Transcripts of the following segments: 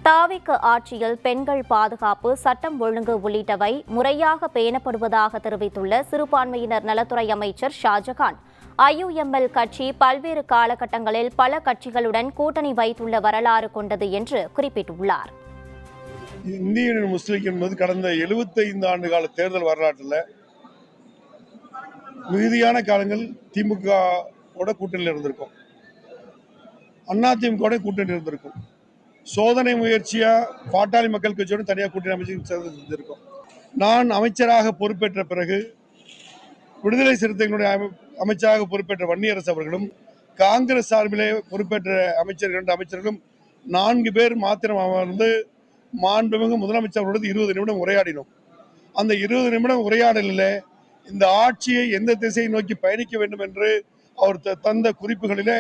தாவிக ஆட்சியில் பெண்கள் பாதுகாப்பு, சட்டம் ஒழுங்கு உள்ளிட்டவை முறையாக பேணப்படுவதாக தெரிவித்துள்ள சிறுபான்மையினர் நலத்துறை அமைச்சர் ஷாஜகான், IUML கட்சி பல்வேறு காலகட்டங்களில் பல கட்சிகளுடன் கூட்டணி வைத்துள்ள வரலாறு கொண்டது என்று குறிப்பிட்டுள்ளார். இந்திய யூனியன் முஸ்லீம் லீக் என்பது கடந்த 75 ஆண்டு கால தேர்தல் வரலாற்றில் மிகுதியான காலங்கள் திமுக கூட்டணியில் இருந்திருக்கும், அதிமுக கூட்டணி இருந்திருக்கும். சோதனை முயற்சியா பாட்டாளி மக்கள் கட்சியோடு தனியாக கூட்டணி அமைச்சிருக்கோம். நான் அமைச்சராக பொறுப்பேற்ற பிறகு விடுதலை சிறுத்தைகளுடைய அமைச்சராக பொறுப்பேற்ற வன்னியரசு அவர்களும், காங்கிரஸ் சார்பிலே பொறுப்பேற்ற அமைச்சர்களும் 4 பேர் மாத்திரம் அமர்ந்து மாண்புமிகு முதலமைச்சர்களோடு 20 நிமிடம் உரையாடினோம். அந்த 20 நிமிடம் உரையாடலில் இந்த ஆட்சியை எந்த திசையை நோக்கி பயணிக்க வேண்டும் என்று அவர் தந்த குறிப்புகளிலே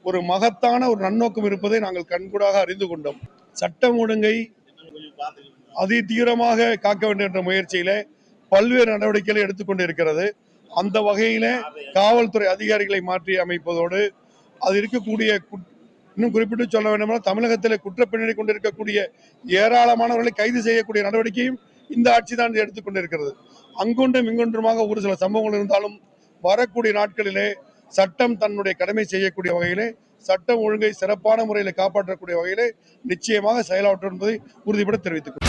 ஒரு மகத்தான ஒரு நன்னோக்கம் இருப்பதை நாங்கள் கண்கூடாக அறிந்து கொண்டோம். சட்டம் ஒழுங்கை அதி தீவிரமாக காக்க வேண்டும் என்ற முயற்சியில பல்வேறு நடவடிக்கைகளை எடுத்துக்கொண்டு இருக்கிறது. அந்த வகையில காவல்துறை அதிகாரிகளை மாற்றி அமைப்பதோடு அது இருக்கக்கூடிய, இன்னும் குறிப்பிட்டு சொல்ல வேண்டுமென்றால், தமிழகத்தில் குற்றப்பின்னணி கொண்டிருக்கக்கூடிய ஏராளமானவர்களை கைது செய்யக்கூடிய நடவடிக்கையும் இந்த ஆட்சி தான் எடுத்துக்கொண்டிருக்கிறது. அங்கொன்றும் இங்கொன்றுமாக ஒரு சில சம்பவங்கள் இருந்தாலும் வரக்கூடிய நாட்களிலே சட்டம் தன்னுடைய கடமை செய்யக்கூடிய வகையிலே, சட்டம் ஒழுங்கை சிறப்பான முறையில் காப்பாற்றக்கூடிய வகையிலே நிச்சயமாக செயலாற்றும் என்பதை உறுதிபட தெரிவித்துக்